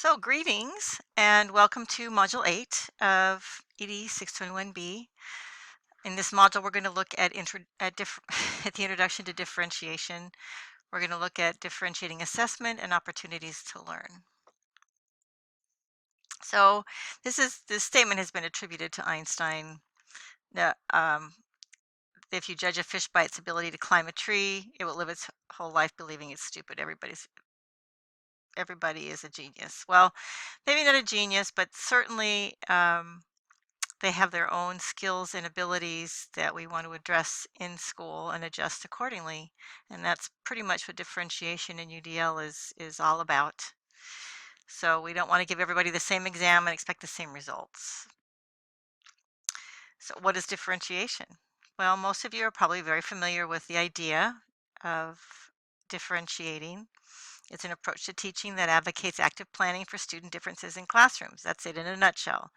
So, greetings and welcome to Module 8 of ED621B. In this module, we're going to look at, at the introduction to differentiation. We're going to look at differentiating assessment and opportunities to learn. So, this statement has been attributed to Einstein. That, if you judge a fish by its ability to climb a tree, it will live its whole life believing it's stupid. Everybody is a genius. Well, maybe not a genius, but certainly they have their own skills and abilities that we want to address in school and adjust accordingly. And that's pretty much what differentiation in UDL is all about. So we don't want to give everybody the same exam and expect the same results. So what is differentiation? Well, most of you are probably very familiar with the idea of differentiating. It's an approach to teaching that advocates active planning for student differences in classrooms. That's it in a nutshell.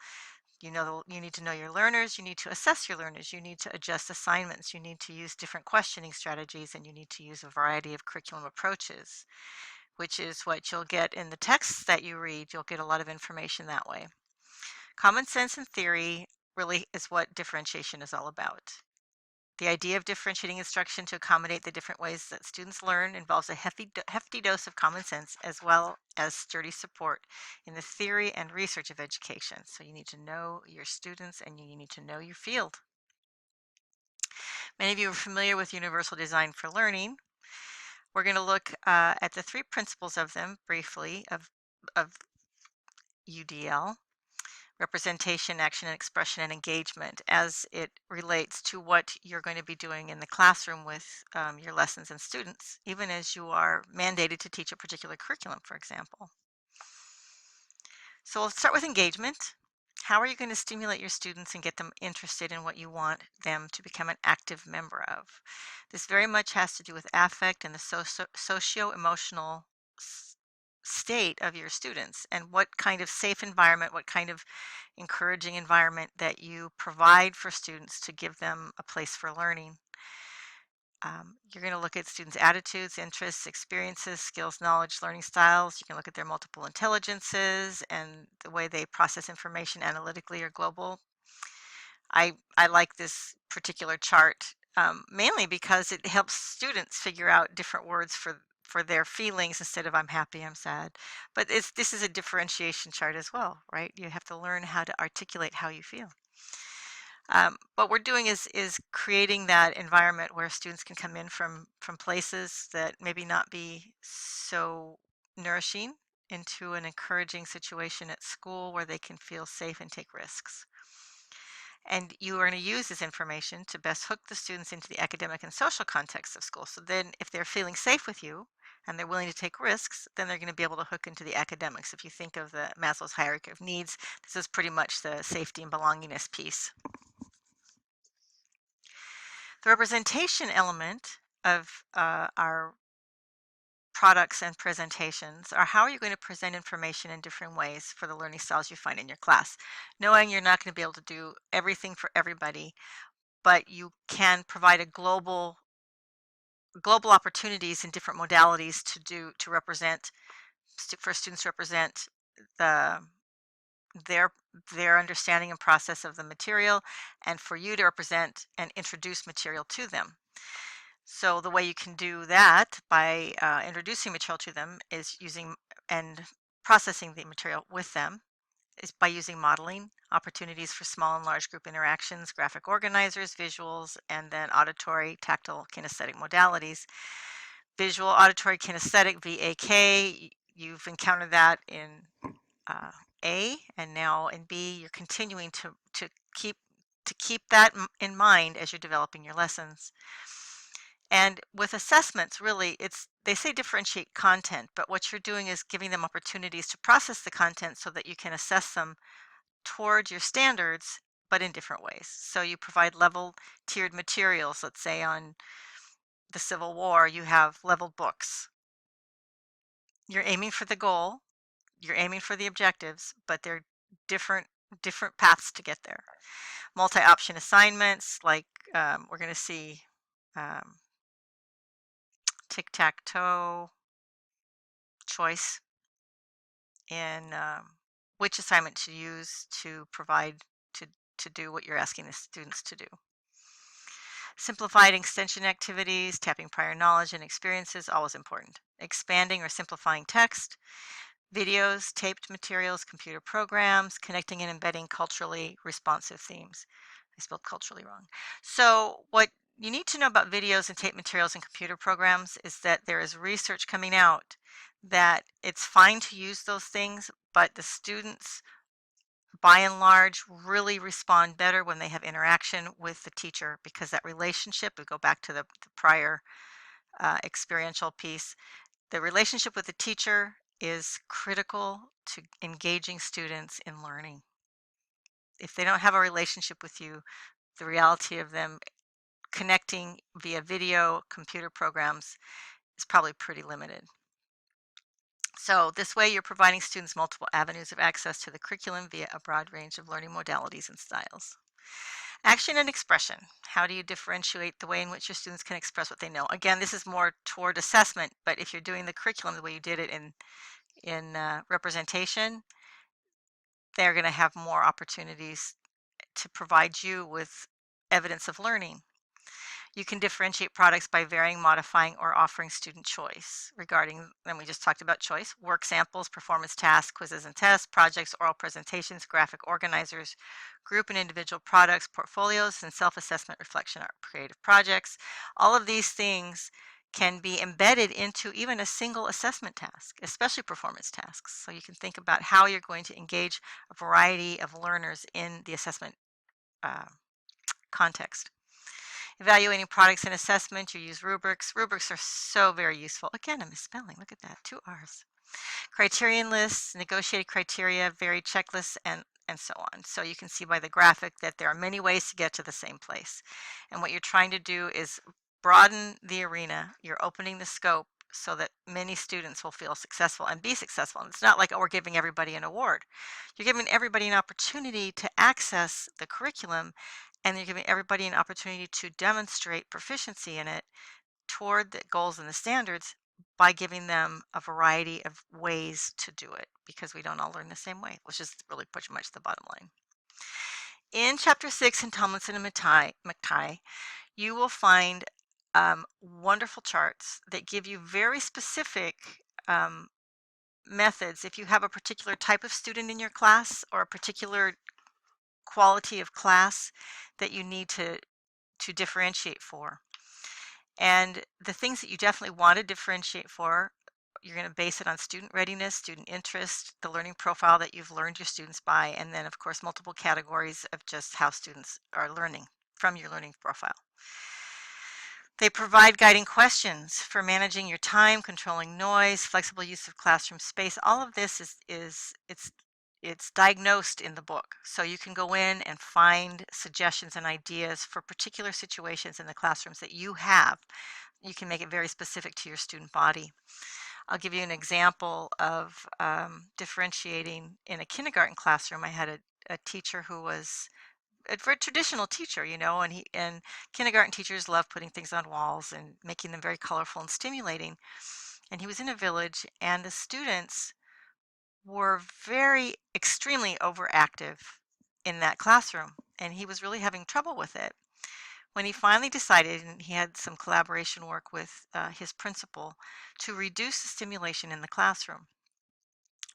You need to know your learners, you need to assess your learners, you need to adjust assignments, you need to use different questioning strategies, and you need to use a variety of curriculum approaches, which is what you'll get in the texts that you read. You'll get a lot of information that way. Common sense and theory really is what differentiation is all about. The idea of differentiating instruction to accommodate the different ways that students learn involves a hefty dose of common sense as well as sturdy support in the theory and research of education. So you need to know your students and you need to know your field. Many of you are familiar with universal design for learning. We're going to look at the three principles of them briefly of UDL. Representation, action, and expression and engagement as it relates to what you're going to be doing in the classroom with your lessons and students, even as you are mandated to teach a particular curriculum, for example. So we'll start with engagement. How are you going to stimulate your students and get them interested in what you want them to become an active member of? This very much has to do with affect and the socio-emotional state of your students and what kind of safe environment, what kind of encouraging environment that you provide for students to give them a place for learning. You're going to look at students' attitudes, interests, experiences, skills, knowledge, learning styles. You can look at their multiple intelligences and the way they process information analytically or global. I like this particular chart mainly because it helps students figure out different words for their feelings instead of I'm happy, I'm sad. But this is a differentiation chart as well, right? You have to learn how to articulate how you feel. What we're doing is creating that environment where students can come in from places that maybe not be so nourishing into an encouraging situation at school where they can feel safe and take risks. And you are going to use this information to best hook the students into the academic and social context of school. So then if they're feeling safe with you and they're willing to take risks, then they're going to be able to hook into the academics. If you think of the Maslow's hierarchy of needs, this is pretty much the safety and belongingness piece. The representation element of our products and presentations are how are you going to present information in different ways for the learning styles you find in your class, knowing you're not going to be able to do everything for everybody, but you can provide a global opportunities in different modalities to represent for students to represent the their their understanding and process of the material and for you to represent and introduce material to them. So the way you can do that by introducing material to them is using and processing the material with them is by using modeling, opportunities for small and large group interactions, graphic organizers, visuals, and then auditory, tactile, kinesthetic modalities. Visual, auditory, kinesthetic, VAK, you've encountered that in A, and now in B, you're continuing to keep that in mind as you're developing your lessons. And with assessments, really, they say differentiate content, but what you're doing is giving them opportunities to process the content so that you can assess them towards your standards, but in different ways. So you provide level tiered materials. Let's say on the Civil War, you have leveled books. You're aiming for the goal, you're aiming for the objectives, but they're different paths to get there. Multi-option assignments, like we're going to see tic tac toe, choice, in which assignment to use to provide to do what you're asking the students to do. Simplified extension activities, tapping prior knowledge and experiences, always important. Expanding or simplifying text, videos, taped materials, computer programs, connecting and embedding culturally responsive themes. I spelled culturally wrong. So what you need to know about videos and tape materials and computer programs is that there is research coming out that it's fine to use those things, but the students by and large really respond better when they have interaction with the teacher, because that relationship, we go back to the prior experiential piece, the relationship with the teacher is critical to engaging students in learning. If they don't have a relationship with you, the reality of them connecting via video, computer programs is probably pretty limited. So this way you're providing students multiple avenues of access to the curriculum via a broad range of learning modalities and styles. Action and expression. How do you differentiate the way in which your students can express what they know? Again, this is more toward assessment, but if you're doing the curriculum the way you did it in representation, they're going to have more opportunities to provide you with evidence of learning. You can differentiate products by varying, modifying, or offering student choice regarding, and we just talked about choice, work samples, performance tasks, quizzes and tests, projects, oral presentations, graphic organizers, group and individual products, portfolios, and self-assessment, reflection, art, creative projects. All of these things can be embedded into even a single assessment task, especially performance tasks. So you can think about how you're going to engage a variety of learners in the assessment context. Evaluating products and assessment, you use rubrics. Rubrics are so very useful. Again, a misspelling. Look at that, 2 R's. Criterion lists, negotiated criteria, varied checklists, and so on. So you can see by the graphic that there are many ways to get to the same place. And what you're trying to do is broaden the arena. You're opening the scope so that many students will feel successful and be successful. And it's not like, oh, we're giving everybody an award. You're giving everybody an opportunity to access the curriculum, and you're giving everybody an opportunity to demonstrate proficiency in it toward the goals and the standards by giving them a variety of ways to do it, because we don't all learn the same way, which is really pretty much the bottom line. In Chapter 6 in Tomlinson and McTighe, you will find wonderful charts that give you very specific methods. If you have a particular type of student in your class or a particular quality of class that you need to differentiate for. And the things that you definitely want to differentiate for, you're going to base it on student readiness, student interest, the learning profile that you've learned your students by, and then of course multiple categories of just how students are learning from your learning profile. They provide guiding questions for managing your time, controlling noise, flexible use of classroom space. All of this it's diagnosed in the book. So you can go in and find suggestions and ideas for particular situations in the classrooms that you have. You can make it very specific to your student body. I'll give you an example of differentiating in a kindergarten classroom. I had a teacher who was a very traditional teacher, you know, and kindergarten teachers love putting things on walls and making them very colorful and stimulating. And he was in a village, and the students were very extremely overactive in that classroom, and he was really having trouble with it. When he finally decided, and he had some collaboration work with his principal, to reduce the stimulation in the classroom.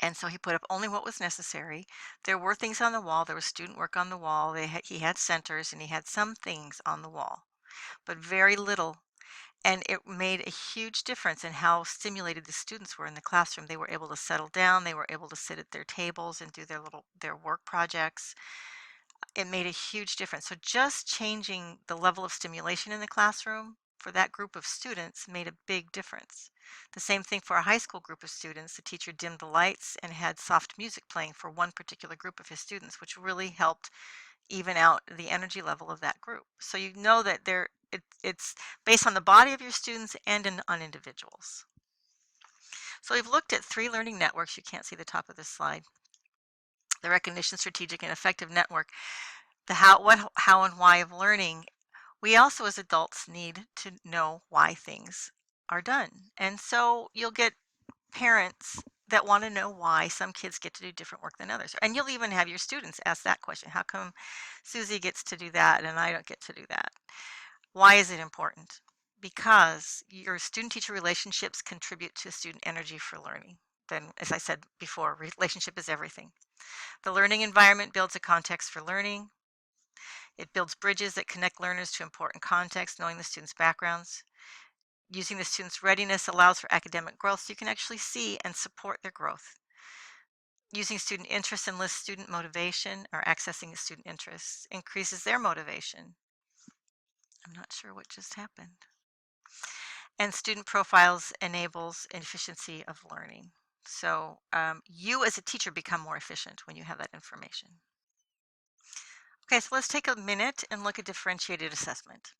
And so he put up only what was necessary. There were things on the wall. There was student work on the wall. He had centers, and he had some things on the wall, but very little. And it made a huge difference in how stimulated the students were in the classroom. They were able to settle down. They were able to sit at their tables and do their work projects. It made a huge difference. So just changing the level of stimulation in the classroom for that group of students made a big difference. The same thing for a high school group of students. The teacher dimmed the lights and had soft music playing for one particular group of his students, which really helped even out the energy level of that group. So you know that it's based on the body of your students and on individuals. So we've looked at 3 learning networks. You can't see the top of this slide. The recognition, strategic, and effective network. The how, what, how, and why of learning. We also as adults need to know why things are done. And so you'll get parents that want to know why some kids get to do different work than others. And you'll even have your students ask that question. How come Susie gets to do that and I don't get to do that? Why is it important? Because your student-teacher relationships contribute to student energy for learning. Then, as I said before, relationship is everything. The learning environment builds a context for learning. It builds bridges that connect learners to important context, knowing the students' backgrounds. Using the students' readiness allows for academic growth so you can actually see and support their growth. Using student interest enlists student motivation, or accessing student interests increases their motivation. I'm not sure what just happened. And student profiles enables efficiency of learning. So you as a teacher become more efficient when you have that information. Okay, so let's take a minute and look at differentiated assessment.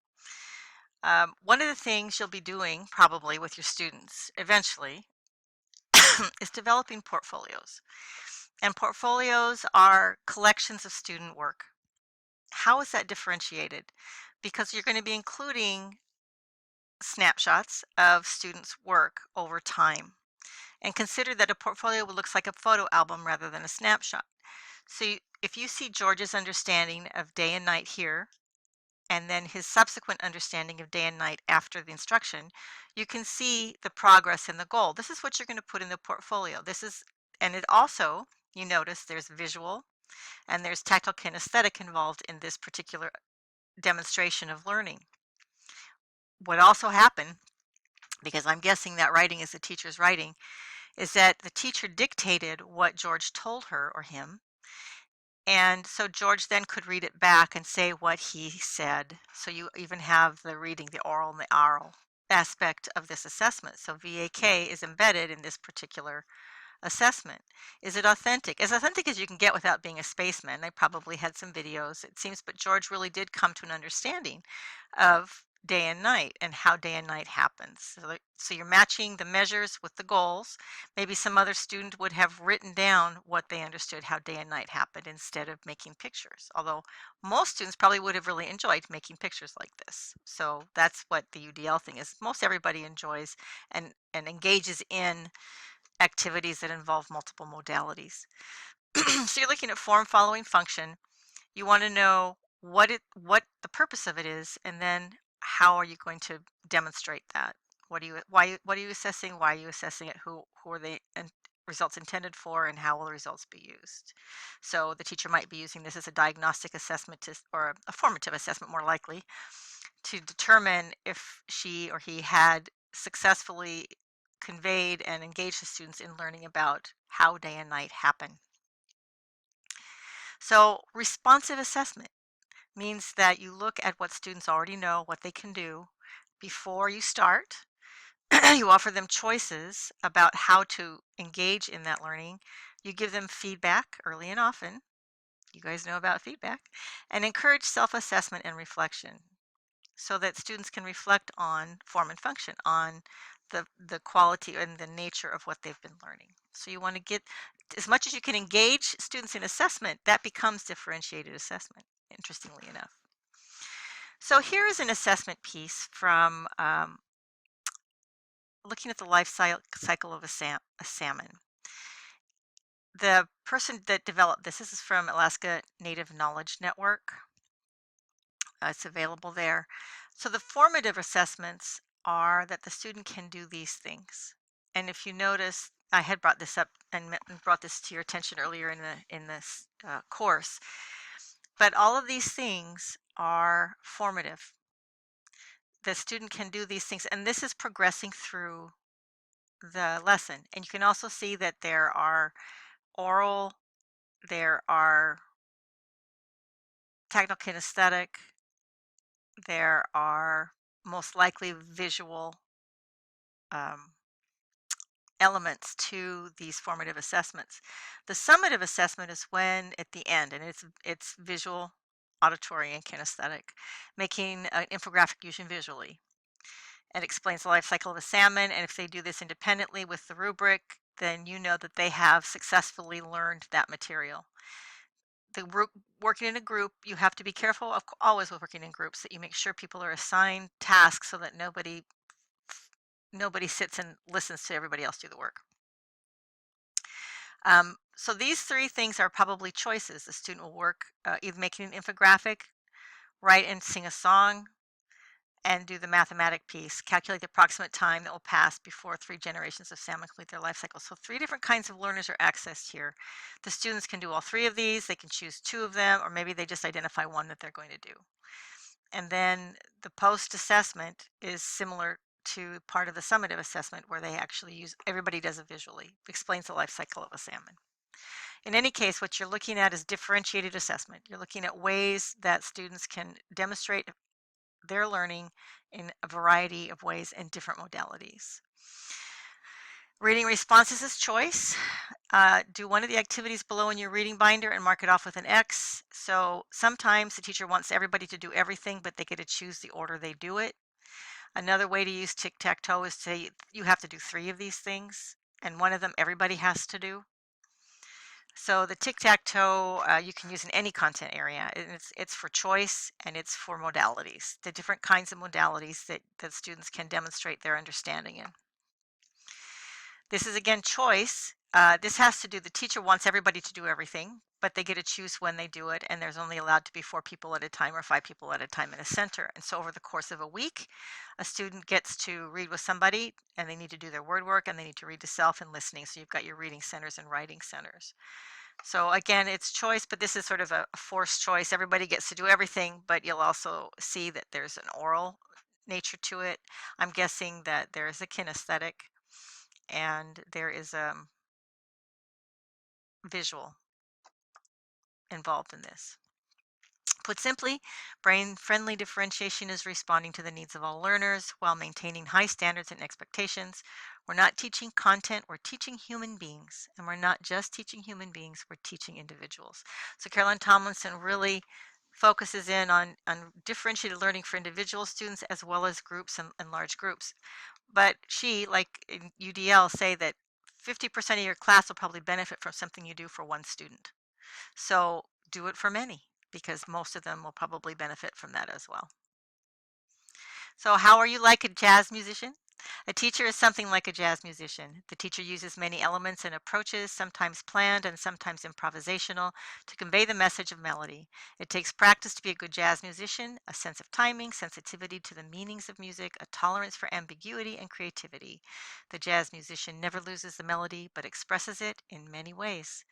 One of the things you'll be doing probably with your students eventually is developing portfolios. And portfolios are collections of student work. How is that differentiated? Because you're going to be including snapshots of students' work over time. And consider that a portfolio looks like a photo album rather than a snapshot. So if you see George's understanding of day and night here, and then his subsequent understanding of day and night after the instruction, you can see the progress and the goal. This is what you're going to put in the portfolio. And it also, you notice there's visual and there's tactile kinesthetic involved in this particular demonstration of learning. What also happened, because I'm guessing that writing is the teacher's writing, is that the teacher dictated what George told her or him. And so George then could read it back and say what he said. So you even have the reading, the oral and the oral aspect of this assessment. So VAK is embedded in this particular assessment. Is it authentic? As authentic as you can get without being a spaceman. They probably had some videos, it seems, but George really did come to an understanding of day and night and how day and night happens. So you're matching the measures with the goals. Maybe some other student would have written down what they understood how day and night happened instead of making pictures. Although most students probably would have really enjoyed making pictures like this. So that's what the UDL thing is. Most everybody enjoys and engages in activities that involve multiple modalities. So you're looking at form following function. You want to know what the purpose of it is, and then how are you going to demonstrate that? What are you assessing? Why are you assessing it? Who are the results intended for, and how will the results be used? So the teacher might be using this as a diagnostic assessment or a formative assessment, more likely, to determine if she or he had successfully conveyed and engaged the students in learning about how day and night happen. So responsive assessment means that you look at what students already know, what they can do before you start. You offer them choices about how to engage in that learning. You give them feedback early and often. You guys know about feedback. And encourage self-assessment and reflection so that students can reflect on form and function, on the quality and the nature of what they've been learning. So you want to get as much as you can engage students in assessment, that becomes differentiated assessment, interestingly enough. So here is an assessment piece from looking at the life cycle of a salmon. The person that developed this is from Alaska Native Knowledge Network. It's available there. So the formative assessments are that the student can do these things. And if you notice, I had brought this up and brought this to your attention earlier in this course, but all of these things are formative. The student can do these things, and this is progressing through the lesson. And you can also see that there are oral, there are tactile kinesthetic, there are most likely visual um, elements to these formative assessments. The summative assessment is when at the end, and it's visual, auditory, and kinesthetic, making an infographic using visually. It explains the life cycle of a salmon, and if they do this independently with the rubric, then you know that they have successfully learned that material. Working in a group, you have to be careful of always with working in groups that you make sure people are assigned tasks so that nobody sits and listens to everybody else do the work. So these three things are probably choices. The student will work either making an infographic, write and sing a song, and do the mathematic piece. Calculate the approximate time that will pass before 3 generations of salmon complete their life cycle. So 3 different kinds of learners are accessed here. The students can do all 3 of these. They can choose 2 of them, or maybe they just identify one that they're going to do. And then the post-assessment is similar to part of the summative assessment where they actually everybody does it visually, explains the life cycle of a salmon. In any case, what you're looking at is differentiated assessment. You're looking at ways that students can demonstrate their learning in a variety of ways and different modalities. Reading responses is choice. Do one of the activities below in your reading binder and mark it off with an X. So sometimes the teacher wants everybody to do everything, but they get to choose the order they do it. Another way to use tic-tac-toe is to say you have to do 3 of these things, and one of them everybody has to do. So the tic-tac-toe you can use in any content area. It's for choice and it's for modalities, the different kinds of modalities that students can demonstrate their understanding in. This is again choice. This has to do, the teacher wants everybody to do everything, but they get to choose when they do it, and there's only allowed to be 4 people at a time or 5 people at a time in a center. And so over the course of a week, a student gets to read with somebody, and they need to do their word work, and they need to read to self and listening. So you've got your reading centers and writing centers. So again, it's choice, but this is sort of a forced choice. Everybody gets to do everything, but you'll also see that there's an oral nature to it. I'm guessing that there is a kinesthetic and there is a visual involved in this. Put simply, brain-friendly differentiation is responding to the needs of all learners while maintaining high standards and expectations. We're not teaching content, we're teaching human beings. And we're not just teaching human beings, we're teaching individuals. So Caroline Tomlinson really focuses in on differentiated learning for individual students as well as groups and large groups. But she, like in UDL, say that 50% of your class will probably benefit from something you do for one student. So do it for many, because most of them will probably benefit from that as well. So how are you like a jazz musician? A teacher is something like a jazz musician. The teacher uses many elements and approaches, sometimes planned and sometimes improvisational, to convey the message of melody. It takes practice to be a good jazz musician, a sense of timing, sensitivity to the meanings of music, a tolerance for ambiguity and creativity. The jazz musician never loses the melody, but expresses it in many ways.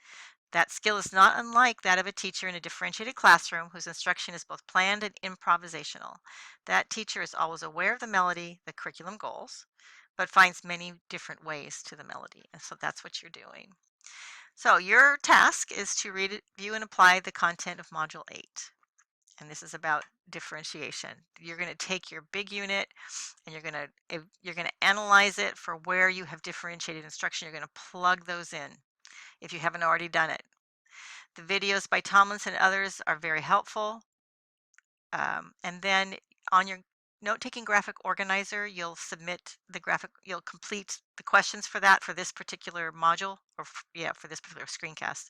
That skill is not unlike that of a teacher in a differentiated classroom whose instruction is both planned and improvisational. That teacher is always aware of the melody, the curriculum goals, but finds many different ways to the melody. And so that's what you're doing. So your task is to read, review, and apply the content of Module 8. And this is about differentiation. You're going to take your big unit and you're going to analyze it for where you have differentiated instruction. You're going to plug those in if you haven't already done it. The videos by Tomlinson and others are very helpful. And then on your note-taking graphic organizer, you'll you'll complete the questions for that for this particular module, or for this particular screencast.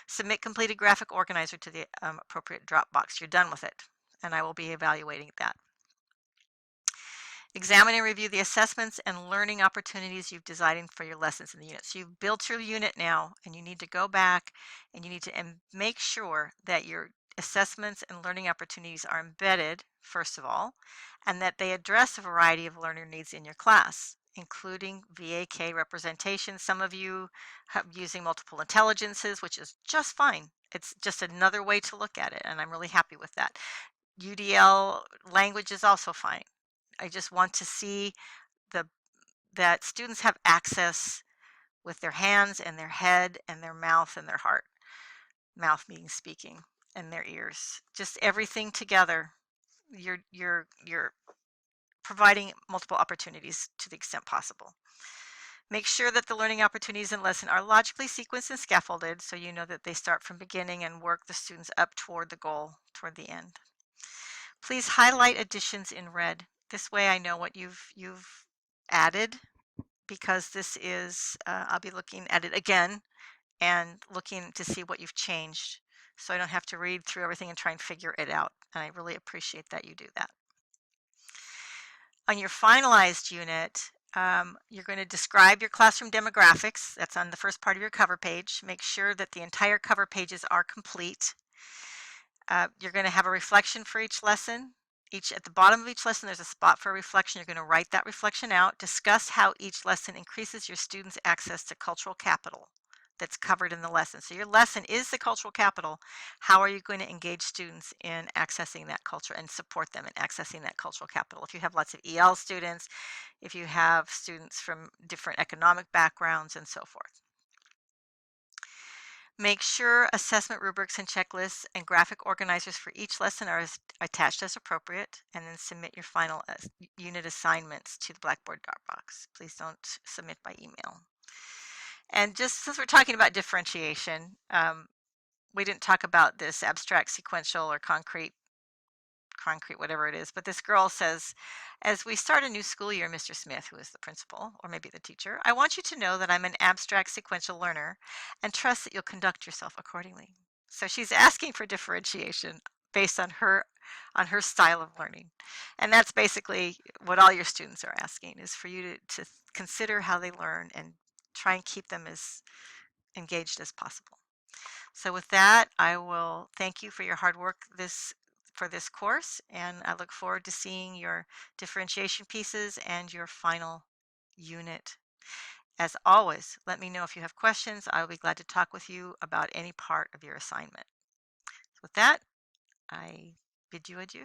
Submit completed graphic organizer to the appropriate Dropbox. You're done with it, and I will be evaluating that. Examine and review the assessments and learning opportunities you've designed for your lessons in the unit. So you've built your unit now, and you need to go back and you need to make sure that your assessments and learning opportunities are embedded, first of all, and that they address a variety of learner needs in your class, including VAK representation. Some of you have using multiple intelligences, which is just fine. It's just another way to look at it, and I'm really happy with that. UDL language is also fine. I just want to see that students have access with their hands and their head and their mouth and their heart. Mouth meaning speaking, and their ears. Just everything together. You're providing multiple opportunities to the extent possible. Make sure that the learning opportunities in lesson are logically sequenced and scaffolded so you know that they start from beginning and work the students up toward the goal, toward the end. Please highlight additions in red. This way I know what you've added, because this is, I'll be looking at it again and looking to see what you've changed, so I don't have to read through everything and try and figure it out. And I really appreciate that you do that. On your finalized unit, You're going to describe your classroom demographics. That's on the first part of your cover page. Make sure that the entire cover pages are complete. You're going to have a reflection for each lesson. At the bottom of each lesson, there's a spot for a reflection. You're going to write that reflection out. Discuss how each lesson increases your students' access to cultural capital that's covered in the lesson. So your lesson is the cultural capital. How are you going to engage students in accessing that culture and support them in accessing that cultural capital? If you have lots of EL students, if you have students from different economic backgrounds and so forth. Make sure assessment rubrics and checklists and graphic organizers for each lesson are attached as appropriate, and then submit your final unit assignments to the Blackboard Dropbox. Please don't submit by email. And just since we're talking about differentiation, we didn't talk about this abstract, sequential, or concrete, whatever it is, but this girl says, as we start a new school year, Mr. Smith, who is the principal, or maybe the teacher, I want you to know that I'm an abstract sequential learner and trust that you'll conduct yourself accordingly. So she's asking for differentiation based on her style of learning. And that's basically what all your students are asking, is for you to consider how they learn and try and keep them as engaged as possible. So with that, I will thank you for your hard work for this course, and I look forward to seeing your differentiation pieces and your final unit. As always, let me know if you have questions. I will be glad to talk with you about any part of your assignment. With that, I bid you adieu.